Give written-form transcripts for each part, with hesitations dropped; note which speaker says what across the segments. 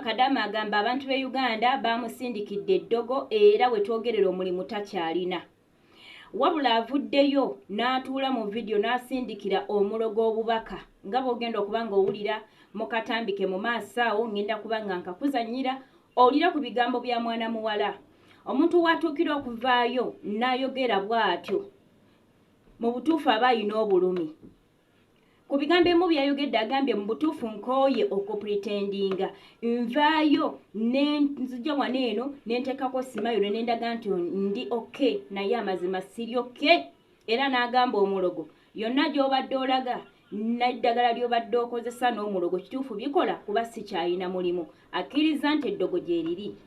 Speaker 1: Kadamu agamba abantu be Uganda bamusindikidde eddogo era we twogerera omulimu takyalina. Wabula avuddeyo n'atuula mu video n'asindikira omulogo obubaka nga bw'ogenda okuba ng'owulira mu katambike mu maaso awo ngenda kuba nga nkakuzannyira olira ku bigambo bya mwana muwala. Omuntu watuukira okuvaayo n'ayogera bw'atyo mu butuufu aba ayina obulumi. Ku bigambo ebimu byayogedde agambye mu butuufu nkooye okupretendinga nvaayo nenzija wano eno nenteekako simayiro nendaga nti ndi okay naye amazima siri okay. Era n'agamba omulogo yonna gy'obadde olaga n'eddagala ly'obadde okozesa n'omulogo kituufu bikola kuba sikyalina mulimu. Akkiriza nti eddogo gye riri.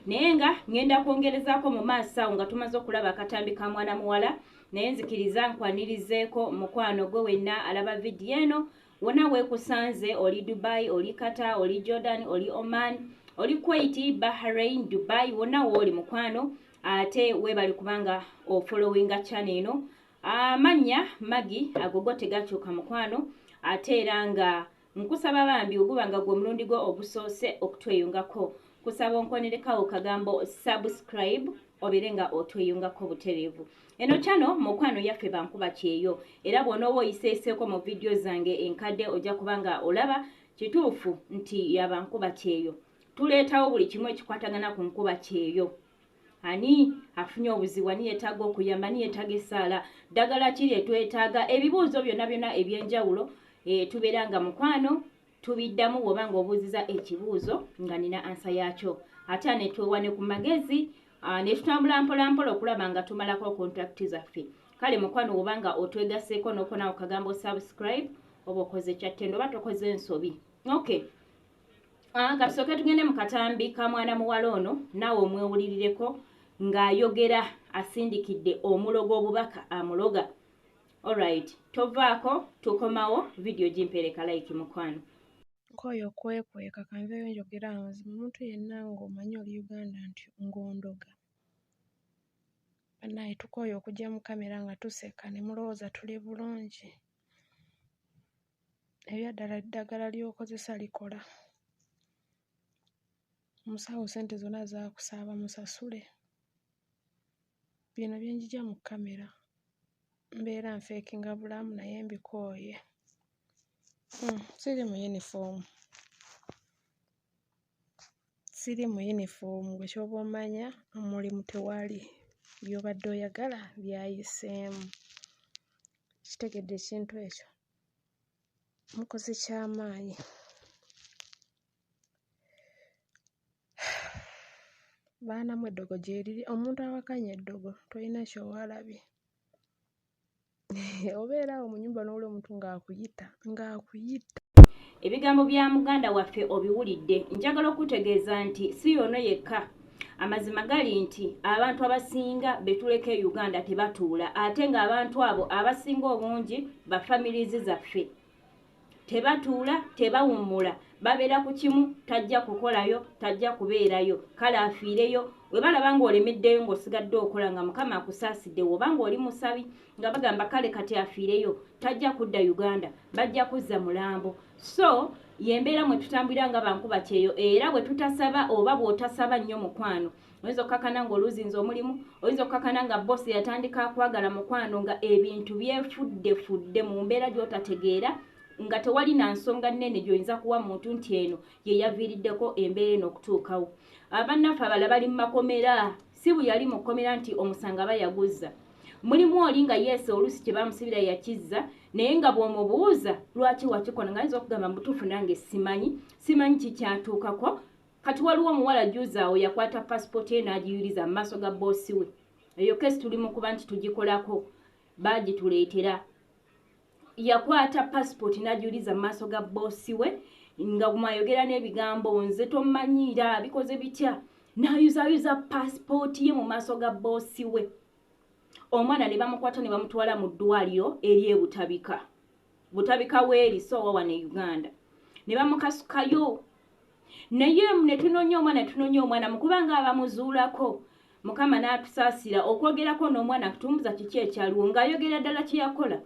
Speaker 1: Naye nga ngenda kwongerezaako mu maaso awo nga tumaze okulaba akatambi ka mwana muwala. Naye nzikiriza nkwanirizeeko mukwano gwe wenna alaba vidiyo eno wonna weekusanze oli Dubai, oli Qatar, oli Jordan, oli Oman, oli Kuwait, Bahrain, Dubai wonna wooli mukwano ate weebali kubanga ofollowinga channel eno. Amannya Magi agogo tegakyuka mukwano ate era nga nkusaba bambi oguba nga gwe mulundi gwo ogusoose okutweyungako kusaba onkonerekawo kagambo subscribe obere nga otweyungako butereevu. Eno channel mukwano yaffe bankuba kyeyo era bw'onooba oyiseeseeko mu vidiyo zange enkadde ojja kubanga olaba kituufu nti yabankuba kyeyo. Tuleetawo buli kimu ekikwatagana ku nkuba kyeyo. Ani afunye obuzibu, ani yeetaaga okuyamba, ani yeetaaga essaala, ddagala ki lye twetaaga, ebibuuzo byonna byonna eby'enjawulo tubeera nga mukwano tubiddamu bw'oba ng'obuuziza ekibuuzo nga nina ansa yaakyo. Ate ne twewane ku magezi ne tutambula mpolampola okulaba nga tumalako kontakiti zaffe. Kale mukwano bw'oba nga otwegaseeko n'okonawo kagambo subscribe oba okoze kyattendo oba tokoze ensobi. Okay. Katusooke tugende mu katambi ka mwana muwala ono naawe omwewulirireko ng'ayogera asindikidde omulogo obubaka amuloga. Alright, tovaako tukomawo vidiyo gimpereka like mukwano.
Speaker 2: Nkooye okwekweka kanveeyo njogera amazima omuntu yenna ng'omanyi oli Uganda nti ng'ondoga. Bannaye tukooye okujja mu kamera nga tuseka ne mulowooza tuli bulungi. Ebyaddala eddagala ly'okozesa likola. Omusawo ssente zonna zaakusaaba musasule. Bino bye njija mu kamera. Mbeera nfeekinga bulamu naye mbikooye. Siri mu uniform. Siri mu uniform gwe ky'oba omanya omulimu tewali. By'obadde oyagala byayiseemu. Kitegedde ekintu ekyo. Mukozi ky'amaanyi. Baanamu eddogo gye riri. Omuntu awakanya eddogo tolina ky'owalabye. Obeera awo mu nnyumba n'owulira omuntu ng'akuyita.
Speaker 1: Ebigambo bya muganda waffe obiwulidde. Njagala okutegeeza nti si yono yekka. Amazima gali nti abantu abasinga betuleka e Uganda tebatuula ate ng'abantu abo abasinga obungi bafamilizi zaffe. Tebatuula, tebawummula, babeera ku kimu, tajja kukolayo, tajja kubeerayo, kale afiireyo. We balaba ng'olemeddeyo ng'osigadde okola nga Mukama akusaasidde oba ng'oli musabi nga bagamba kale kati afiireyo, tajja kudda Uganda, bajja kuzza mulambo. So yembeera mwe tutambulira nga bankuba kyeyo era bwe tutasaba oba bw'otasaba nnyo mukwano. Oyinza okukakana ng'oluzinza omulimu, oyinza okukakana nga bossi yatandika akwagala mukwano nga ebintu byefudde mu mbeera gy'otategeera nga tewali na nsonga nnene gy'oyinza kuwa muntu nti eno ye yaviiriddeko embeera eno okutuukawo. Abannaffe abala bali mu makomera, si bwe yali mu kkomera nti omusanga bayaguzza. Mulimu oli nga yeese oluusi kye bamusibira yakizza naye nga bw'omubuuza lwaki wakikola ng'ayinza okugamba mu butuufu nange simanyi kikyatuukako. Kati waliwo omuwala jjuuzaawo yakwata passport ye n'agiyuliza mu maaso ga boosi we. Eyo kesi tuli mu kuba nti tugikolako baagituleetera. Yakwata passport n'agiyuliza mu maaso ga boosi we nga mwayogera n'ebigambo nze tomanyiira bikoze bitya. N'ayuzayuza passport ye mu maaso ga boosi we. Omwana ne bamukwata ne bamutwala mu ddwaliro eri e Butabika weeri so wane Uganda. Ne bamukasukayo. Naye ne tunoonya omwana mukubanga abamuzuulako. Mukama n'atusaasira okwogerako n'omwana kutumbuza kiki ekyaliwo ng'ayogera ddala kye yakola.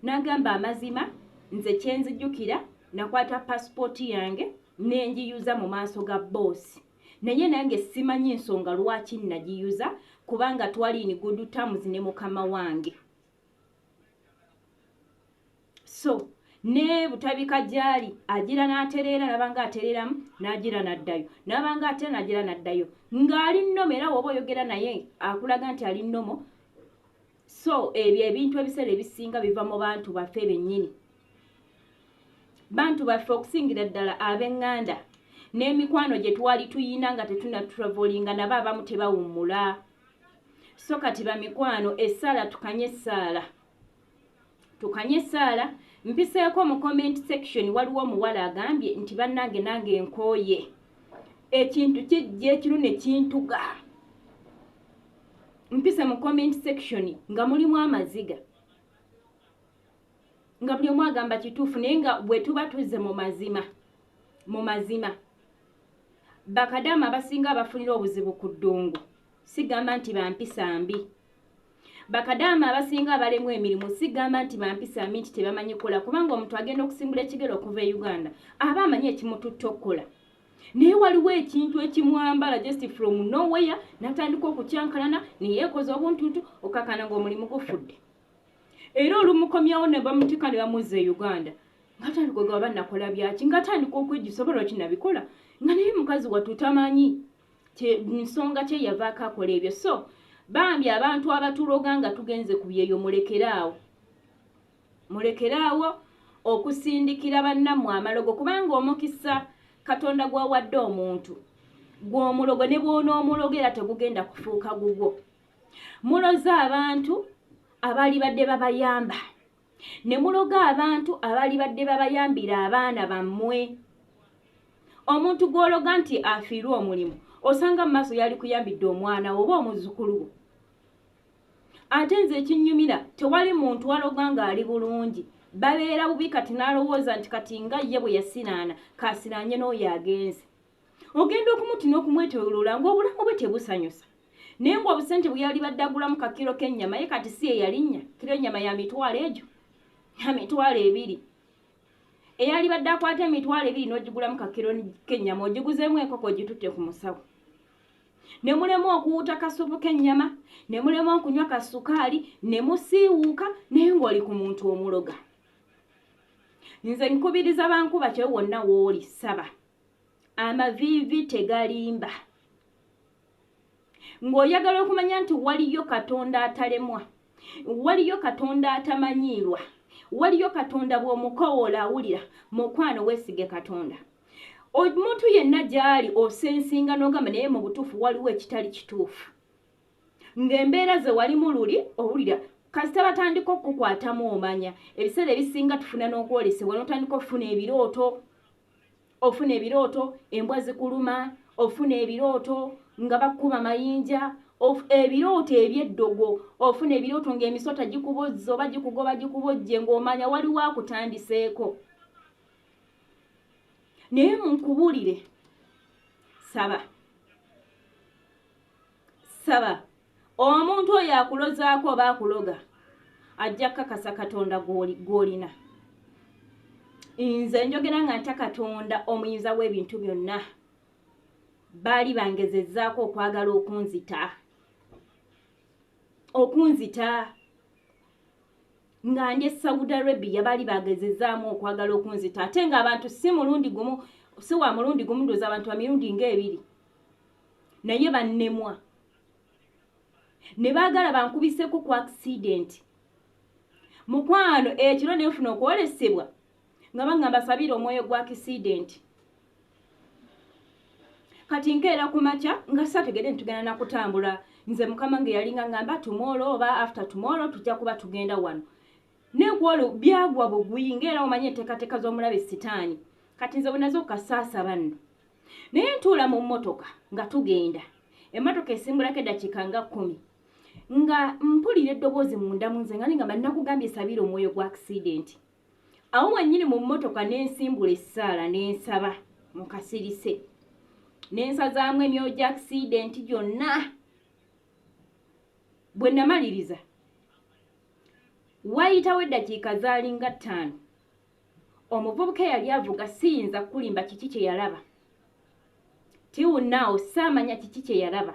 Speaker 1: N'agamba amazima nze kye nzijjukira nakwata passport yange nenjiyuza mu maaso ga boss naye nange simanyi ensonga lwaki nagiyuza kubanga twali ni good terms ne mukama wange. So ne butabika jali agira n'atereera nabanga atereeramu n'agira n'addayo nabanga ate n'agira n'addayo ng'ali nnomo era woba oyogera naye akulaga nti ali nnomo. So ebyo ebintu ebiseera ebisinga biva mu bantu baffe bennyini, bantu baffe okusingira ddala ab'eŋŋanda n'emikwano gye twali tuyina nga tetunatravolinga nabo abamu tebawummula. So kati bamikwano essaala tukanye essaala, tukanye essaala. Mpiseeko mu comment section waliwo omuwala agambye nti bannange nange nkooye ekintu kijja ekiro ne kintuga. Mpise mu comment section nga mulimu amaziga nga buli omu agamba kituufu naye nga bwe tuba tuzze mu mazima bakadaama abasinga abafunira obuzibu ku ddungu sigamba nti bampisa mbi. Bakadaama abasinga abalemu emirimu sigamba nti bampisa mbi nti tebamanyi kukola kubanga omuntu agenda okusimbula ekigero okuva e Uganda aba amanyi ekimututta okukola. Naye waliwo ekintu ekimwambala just from nowhere n'atandika okukyankalana neyeekoza obuntuntu okakana ng'omulimu gufudde. Era olumukomyawo ne bamutika ne bamuzza e Uganda ng'atandika ogaba nakola byaki ng'atandika okwejjusa oba lwaki nabikola nga naye mukazi wattu tamanyi nsonga kye yavaako akola ebyo. So bambi abantu abatuloga nga tugenze ku byeyo mulekeraawo okusindikira bannammwe amalogo kubanga omukisa Katonda gwawadde omuntu gw'omulogo ne bw'onoomulogera tegugenda kufuuka gugwo. Muloza abantu abali badde babayamba ne muloga abantu abali badde babayambira abaana bammwe. Omuntu gw'ologa nti afiirwa omulimu osanga mu maaso yali kuyambidde omwana oba omuzzukulu. Ate nze ekinnyumira tewali muntu aloga nga ali bulungi, babeera bubi kati n'alowooza nti kati nga ye bwe yasinaana kasinaanye n'oyo agenze. Ogenda okumutina okumwetoloola ng'obulamu bwe tebusanyusa naye ng'obusente bwe yali badde agulamu ka kiro k'ennyama ye kati si ye yalinnya kiro ennyama ya mitwalo egyo ya mitwalo 2 eyali badde akwata emitwalo 2 n'ogigulamu ka kiro k'ennyama ogiguzeemu enkoko ogitutte ku musawo. Ne mulemu okuwuuta kasupu k'ennyama ne mulemu okunywa kasukaali ne musiiwuuka naye ng'oli ku muntu omuloga. Nze nkubiriza bankuba kye wonna w'oli saba amaviivi tegalimba. Ng'oyagala okumanya nti waliyo Katonda atalemwa, waliyo Katonda atamanyiirwa, waliyo Katonda bw'omukowoola awulira, mukwano weesige Katonda. Omuntu yenna gy'ali osensinga n'ogamba naye mu butuufu waliwo ekitali kituufu. Ng'embeera ze walimu luli owulira kasita batandika okukwatamu omanya. Ebiseera ebisinga tufuna n'okwolesebwa n'otandika okufuna ebirooto, embwa zikuluma, ofuna ebirooto nga bakuba mayinja, ebirooto eby'eddogo, ofuna ebirooto ng'emisota gikubozza oba gikugoba gikubojje ng'omanya waliwo akutandiseeko. Naye munkubulire saba omuntu oyo akulozaako oba akuloga ajja kakasa Katonda gw'olina. Nze njogera nga nta Katonda omuyinza w'ebintu byonna baali bangezezzaako okwagala okunzita nga ndi Saudi Arabia baali bagezezzaamu okwagala okunzita ate ng'abantu si wa mulundi gumu ndooza abantu ba mirundi ng'ebiri naye bannemwa ne baagala bankubiseeko ku accident. Mukwano ekiro neefuna okwolesebwa nga bangamba sabira omwoyo gwa accident. Kati nkeera ku makya nga sategede ntugenda nakutambula nze mukama nge yalinga ngamba tomorrow oba after tomorrow tujja kuba tugenda wano. Nenkwolo byagwa bugwi ngera omanye enteekateeka z'omulabe sitaani. Kati nze bwenazo kasaasa banno. Naye ntuula mu mmotoka nga tugenda. Emmotoka esimbulako eddakiika nga 10. Nga mpulira eddoboozi munda mu nze nga ningamba nakugambye sabira omwoyo gwa accident. Awo wennyini mu mmotoka n'ensimbula essaala n'ensaba mu kasirise. N'ensazaamu emyoyo gya accident gyonna. Bwe namaliriza wayitawo eddakiika zaalinga 5 omuvubuka yali avuga siyinza kulimba kiki kye yalaba tiwunnaawo saamanya kiki kye yalaba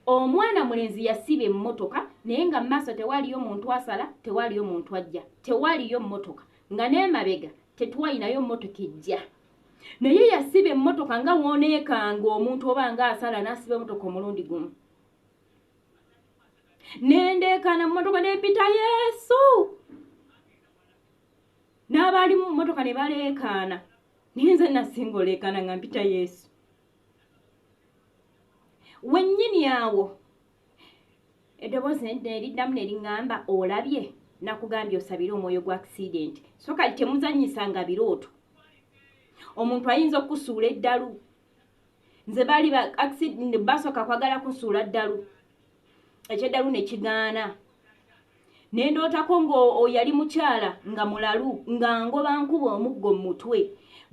Speaker 1: omwana mulenzi yasiba emmotoka naye nga maaso tewaliyo muntu asala tewaliyo muntu ajja tewaliyo mmotoka nga n'emabega tetwalinayo mmotoka ejja naye yasiba emmotoka nga wooneekanga omuntu oba nga asala n'asiba emmotoka omulundi gumu nendeekaana mmotoka nepita Yesu n'abaali mu mmotoka ne baleekaana naye nze nasinga oleekaana nga mpita Yesu wennyini awo eddoboozi neriddamu ne liŋŋamba olabye nakugambye osabire omwoyo gwa accident so kati temuzannyisanga birooto omuntu ayinza okusuula eddalu nze baali basooka kwagala kusuula ddalu ekyeddalu ne kigaana ne ndootako ng'oyali mukyala nga mulalu nga ngoba nkuba omuggo mu mutwe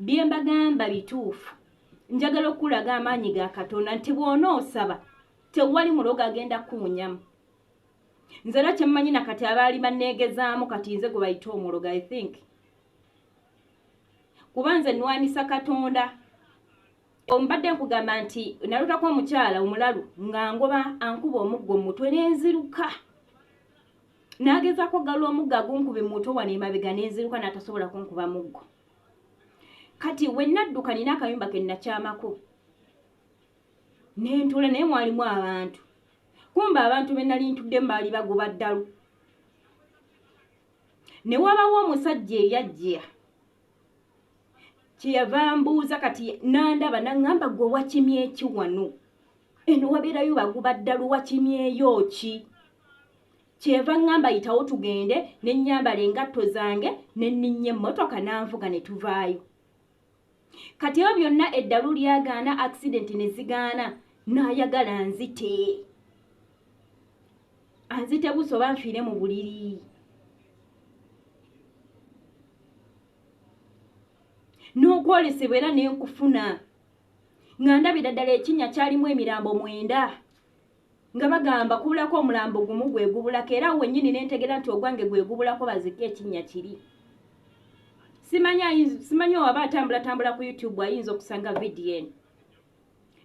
Speaker 1: bye mbagamba bituufu njagala okulaga amaanyi ga Katonda nti bw'onoosaba tewali mulogo agenda kuwunyamu nze era kyemmanyi nakati abaali banneegezaamu kati nze gwe bayita omulogo I think kuba nze nnwanisa Katonda ombadde nkugamba nti nalutako omukyala omulalu nga ngoba ankuba omuggo mu mutwe n'enziruka n'agezaako gala omuggo agunkube mu mutwe wano emabega n'enziruka n'atasobola kunkuba muggo kati we nadduka nina akayumba ke nnakyamako n'entuula naye mwalimu abantu kumba abantu be nali ntuddemu baali bagoba ddalu ne wabawo omusajja eyajja kyeyava mbuuza kati nandaba naŋŋamba gwe wakimye eki wano eno wabeerayo bagoba ddalu wakimyeyo ki kyeva ŋŋamba yitawo tugende ne nnyambala engatto zange ne nninnya emmotoka n'anvuga ne tuvaayo kati ebyo byonna eddalu lyagaana accident ne zigaana n'ayagala anzite buso oba nfiire mu buliri n'okwolesebwa era n'enkufuna nga ndabira ddala ekinnya kyalimu emirambo 9 nga bagamba kubulako omulambo gumu gwegubulako era wennyini n'entegera nti ogwange gwegubulako bazike ekinnya kiri simanyi oba atambula ku YouTube ayinza okusanga vidiyo eno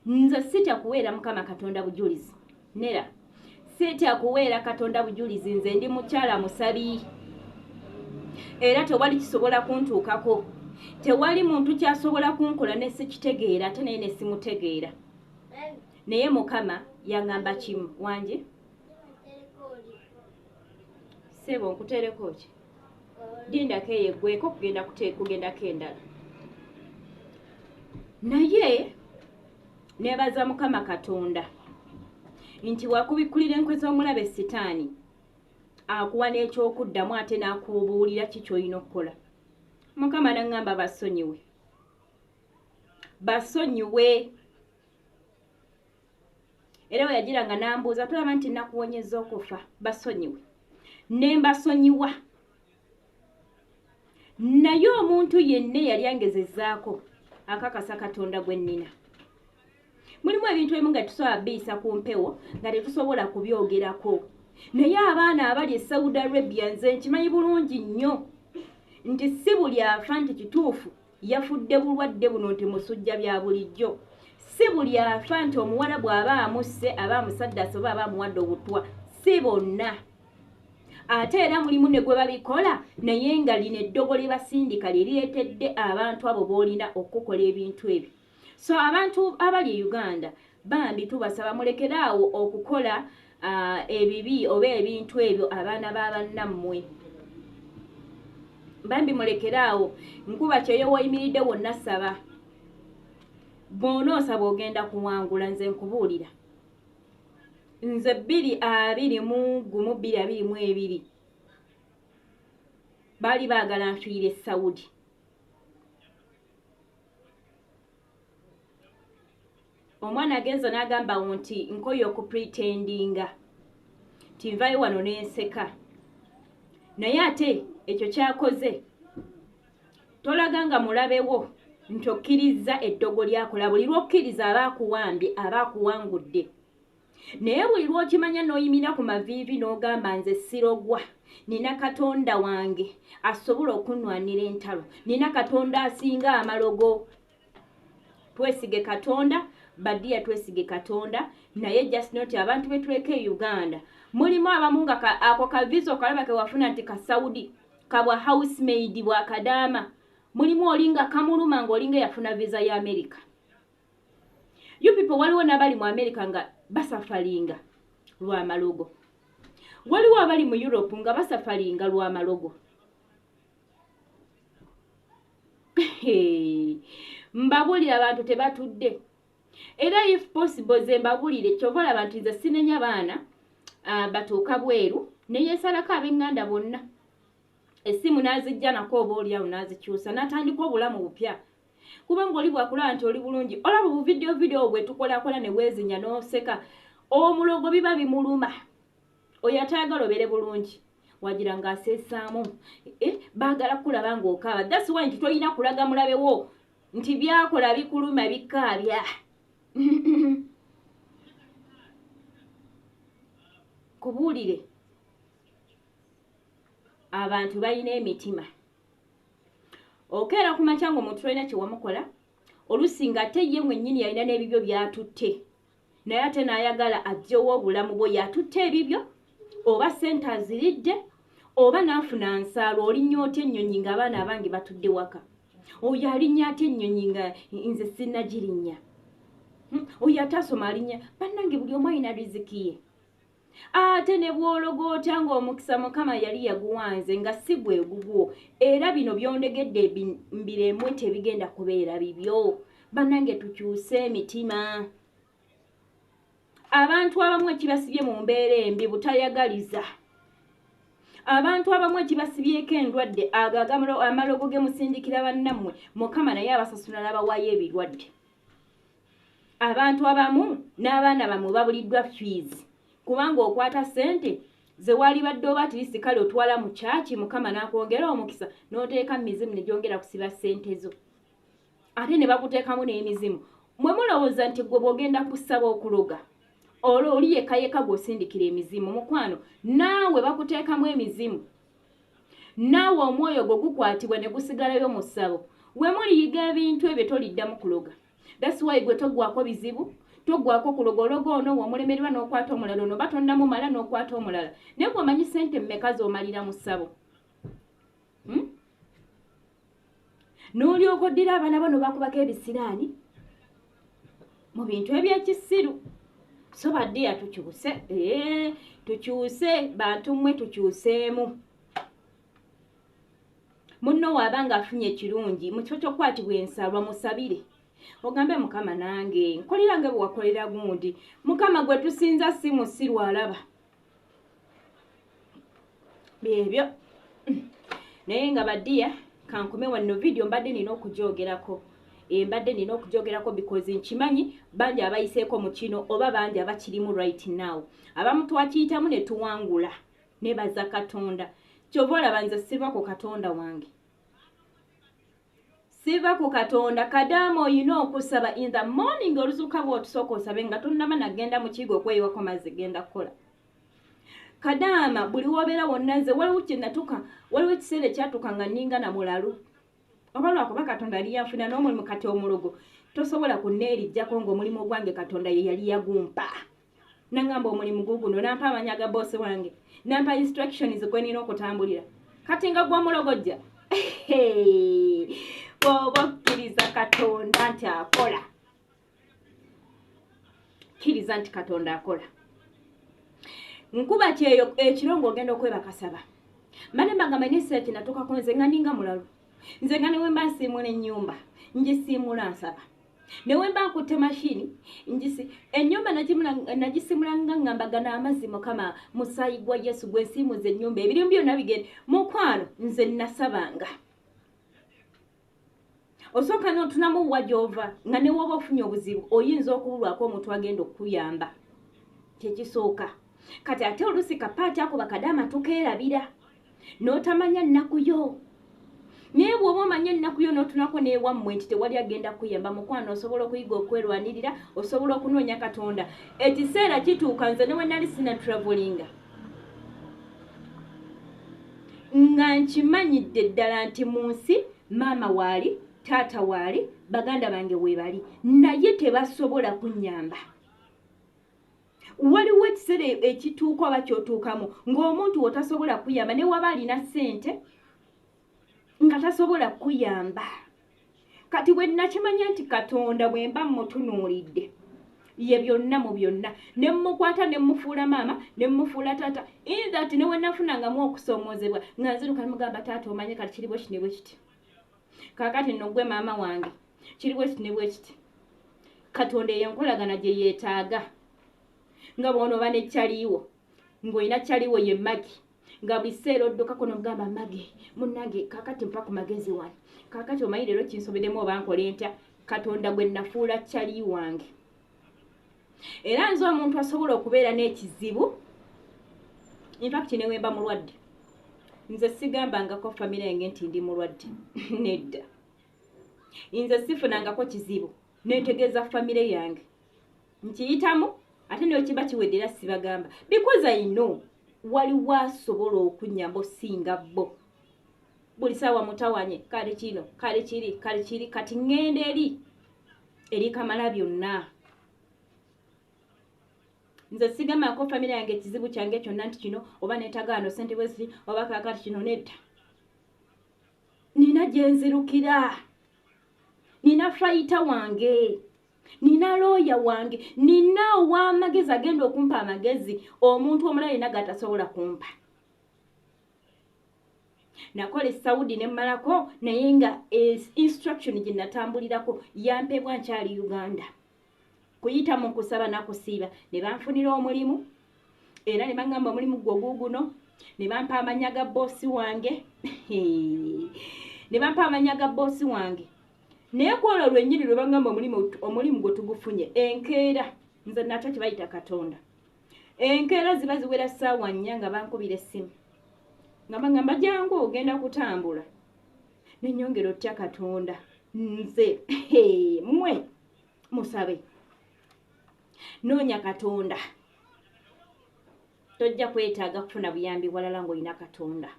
Speaker 1: nze sitya kuweera Mukama Katonda bujulizi nera sitya kuweera Katonda bujulizi nze ndi mukyala musabi era tewali kisobola kuntuukako tewali muntu kyasobola kunkola ne sikitegeera ate naye ne simutegeera naye Mukama yaŋŋamba kimu wanje sebo nkutereko ki dindako eyeggweko kugendako endala naye nebaza Mukama Katonda nti wakubikulira enkwe z'omulabe Sitaani akuwa n'ekyokuddamu ate n'akubuulira ki ky'olina okukola Mukama naŋŋamba basonyiwe era we yagira nga nambuuza tulaba nti nakuwonyeza okufa basonyiwe ne mbasonyiwa naye omuntu yenna yali angezezaako akakasa Katonda gwe nnina mulimu ebintu ebimu nga tusobola biyisa ku mpewo nga tetusobola kubyogerako naye abaana abali e Saudi Arabia nze nkimanyi bulungi nnyo nti si buli afa nti kituufu yafudde bulwadde buno nti musujja bya bulijjo si buli afa nti omuwala bw'aba amusse aba amusadde asoba aba amuwadde obutwa si bonna ate era mulimu ne gwe babikola naye nga lino eddogo lye basindika lye lireetedde abantu abo boolina okukola ebintu ebyo so abantu abali e Uganda bambi tubasaba mulekeraawo okukola ebibi oba ebintu ebyo abaana b'abannammwe bambi mulekeraawo nkuba kyeyo wayimiridde wonna saba bw'onoosaba ogenda kuwangula nze nkubuulira nze 2:21 baali baagala nfiire Saudi omwana agenza n'agamba nti nkoye okupretendinga tinvayo wano n'enseka naye ate ekyo kyakoze tolaga nga mulabewo nti okkiriza eddogo lyakola buli lw'okkiriza abaakuwambye abaakuwangudde naye buli lw'okimanya n'oyimira ku maviivi n'ogamba nze sirogwa nina katonda wange asobola okunnwanira entalo nina katonda asinga amalogo. Twesige katonda Badiya, twesige katonda naye just not abantu betuleka e Uganda mulimu abamu nga ako kaviza okalaba ke wafuna nti ka Saudi kabwa housemaid bwa kadama mulimu olinga kamuluma ng'olinga yafuna visa ya America. You people waliwo n'abali mu America nga basafalinga lwa malogo, waliwo abali mu Europe nga basafalinga lwa malogo. Mbabulira abantu tebatudde era if possible ze mbabulire kyovola abantu nze sinenya baana batuuka bweru neyesalako ab'enganda bonna essimu n'azijja nako oba oliawo n'azikyusa n'atandika obulamu bupya kubanga oli bwakulaba nti oli bulungi olaba bu video bwe tukolakola ne weezinya n'oseka omulogo biba bimuluma oyo atayagala obere bulungi wagira ng'aseesaamu baagala kulaba ng'okaaba. That's why nti tolina kulaga mulabewo nti byakola bikuluma bikaabya. Kubuulire abantu balina emitima okeera ku makya ng'omuntu tolina kyewamukola olusi ng'ate ye mwennyini yalina n'ebibyo byatutte naye ate n'ayagala ajjewo obulamu bwe yatutte ebibyo oba ssente aziridde oba n'afuna nsaalo olinnya otya ennyonyi ng'abaana abange batudde waka oyo alinnya ate ennyonyi nga nze sinnagirinnya oyo atasoma alinnya bannange buli omu alina riziki ye ate ne bw'ologoota ng'omukisa Mukama yali yaguwanze nga si gwe gugwo era bino byondegedde mbiremwe tebigenda kubeera bibyo. Bannange tukyuse emitima. Abantu abamu ekibasibye mu mbeera embi butayagaliza. Abantu abamu ekibasibyeko endwadde amalogo ge musindikira bannammwe Mukama naye abasasula n'abawaayo ebirwadde. Abantu abamu n'abaana bamwe babuliddwa fees kubanga okwata ssente ze wali badde oba atirisi kale otwala mu kyaki Mukama n'akwongera omukisa n'oteeka mu mizimu ne gyongera kusiba ssente zo ate ne bakuteekamu n'emizimu. Mwe mulowooza nti gwe bw'ogenda kusaba okuloga olwo oli yekka gw'osindikira emizimu mukwano naawe bakuteekamu emizimu naawe omwoyo gwo gukwatibwa ne gusigalayo mu ssabo we muliyiga ebintu ebyo toliddamu kuloga. That's why gwe togwako bizibu togwako kuloga ologo ono wamulemererwa n'okwata omulala ono batondamu mala n'okwata omulala naye gwe omanyi ssente mmeka z'omalira mu ssabo n'olyoka oddira abaana bano bakubako ebisiraani mu bintu ebyekisiru. So Badiya tukyuse bantu mmwe tukyuseemu. Munno waabanga afunye ekirungi mu kyo ky'okwatibwa ensalwa musabire ogambe Mukama nange nkolera nga bwe wakolera gundi Mukama gwe tusinza si musiru alaba byebyo. Naye nga Badiya kankome wano video mbadde nina okujoogerako mbadde nina okujoogerako because nkimanyi bangi abayiseeko mu kino oba bangi abakirimu right now abamu twakiyitamu ne tuwangula nebaza Katonda kyova olaba nze siva ku Katonda wange siva ku Katonda Kadaama oyina okusaba in the morning oluzuuka bw'otusooka osabe nga tonnaba nagenda mu kigo okweyiwako mazzi genda kukola. Kadaama buli wobeera wonna nze waliwo kye natuka waliwo ekiseera ekyatuka nga nninga na mulalu oba lwakuba Katonda yali yanfuna n'omulimu kati omulogo tosobola kunneerijjako ng'omulimu gwange Katonda ye yali yagumpa nangamba omulimu guguno nampa amanya ga boss wange nampa instructions kwe nina okutambulira kati nga gwa mulogojja bw'oba okkiriza Katonda nti akola kkiriza nti Katonda akola. Nkuba kyeyo ekiro ng'ogenda okwebakasaba manemanga manyisa kinatuukako nze nga ninga mulalu nze nga newe mba nsiimula ennyumba njisiimula nsaba newe mba nkutte mashini njisi ennyumba nagisimula nga ngambagana amazzi Mukama musaayi gwa Yesu gwe nsiimuza ennyumba ebirimu byonna bigende mukwano nze nasabanga osooka n'otunamu wajova nga ne woba ofunye obuzibu oyinza okubulwako omuntu agenda okuyamba kyekisooka. Kati ate olusi kapaati ako Kadaama tukeerabira n'otamanya nnaku yo naye bw'oba omanye ennaku yo n'otunako n'ewammwe nti tewali agenda kuyamba mukwano osobola okuyiga okwerwanirira osobola okunoonya Katonda ekiseera kituuka nze ne we nali sina travelinga nga nkimanyidde ddala nti mu nsi maama waali taata waali baganda bange weebali naye tebasobola kunnyamba waliwo ekiseera ekituuka oba kyotuukamu ng'omuntu wotasobola kuyamba ne waba alina ssente nga tasobola kuyamba kati bwe nakimanya nti Katonda bwe mba mutunuulidde ye byonna mu byonna ne mukwata ne mufuula maama ne mufuula taata in that ne we nafunangamu okusoomoozebwa nga nziruka mugamba taata omanye kati kiri bwe kiti ne bwe kiti kaakati nno gwe maama wange kiri bwe kiti ne bwe kiti Katonda eyenkolagana gye yeetaaga nga bw'onooba ne kyaliiwo ng'olina kyaliiwo ye magi nga buli sseera oddukako n'omugamba magi munnange kaakati mpa ku magezi wano kaakati omanyi leero kinsobeddemu oba nkole ntya Katonda gwe nafuula kyali wange era nze omuntu asobola okubeera n'ekizibu infact ne wemba mulwadde nze sigambangako famire yange nti ndi mulwadde nedda nze sifunangako kizibu netegeeza famire yange nkiyitamu ate niyo kiba kiweddera sibagamba because I know waliwo asobola okunnyamba osinga bo buli ssaawa mutawanye kale kino kale kiri kati ŋŋenda eri kamala byonna nze sigambako famire yange ekizibu kyange kyonna nti kino oba netagaano sente bwe ziri oba kaakati kino nedda nina gye nzirukira nina fayita wange nina looya wange nina ow'amagezi agenda okumpa amagezi omuntu omulala yena gatasobola kumpa nakola Saudi ne mmalako naye nga instruction gye natambulirako yampebwa nkyali Uganda kuyita mu kusaba nakusiiba ne banfunira omulimu era ne bangamba omulimu guno ne bampa amanya ga bossi wange ne bampa amanya ga bossi wange naye kwolwo lwennyini lwe bangamba omulimu gwe tugufunye enkeera nze nakyo kibayita Katonda enkeera ziba ziwera ssaawa 4 nga bankubira essimu nga bangamba jangu ogenda kutambula nenyongera otya Katonda nze mmwe musabe noonya Katonda tojja kwetaaga kufuna buyambi walala ng'olina Katonda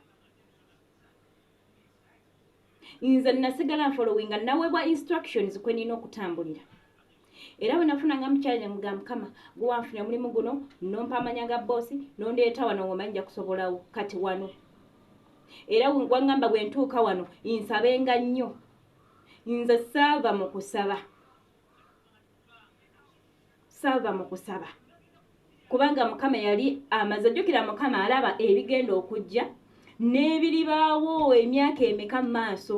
Speaker 1: nze nasigala following naweebwa instructions kwe nina okutambulira era bwe nafunanga mukyali ne mugamba Mukama gwe wanfunira mulimu guno nompa amanya ga bossi nondeeta wano ng'omanyi nja kusobolawo kati wano era wangamba bwe ntuuka wano nsabenga nnyo nze saava mu kusaba kubanga Mukama yali amaze jjukira Mukama alaba ebigenda okujja n'ebiribaawo emyaka emeka mu maaso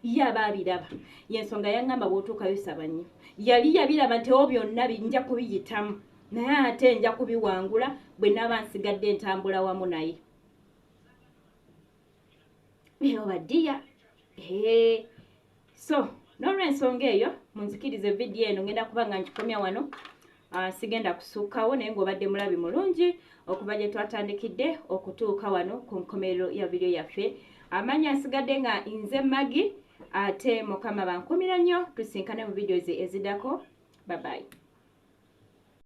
Speaker 1: ye aba abiraba yensonga yaŋŋamba bw'otuukayo saba nnyo yali yabiraba nti byonna binja kubiyitamu naye ate nja kubiwangula bwe naaba nsigadde ntambula wamu naye obaddiya so n'olw'ensonga eyo munzikirize vidiyo eno ngenda kuba nga nkikomya wano sigenda kusukkawo naye ng'obadde mulabi mulungi okuva gye twatandikidde okutuuka wano ku nkomerero ya vidiyo yaffe amanya nsigadde nga nze Magi ate Mukama bankumira nnyo tusinkane mu vidiyo eziddako bye bye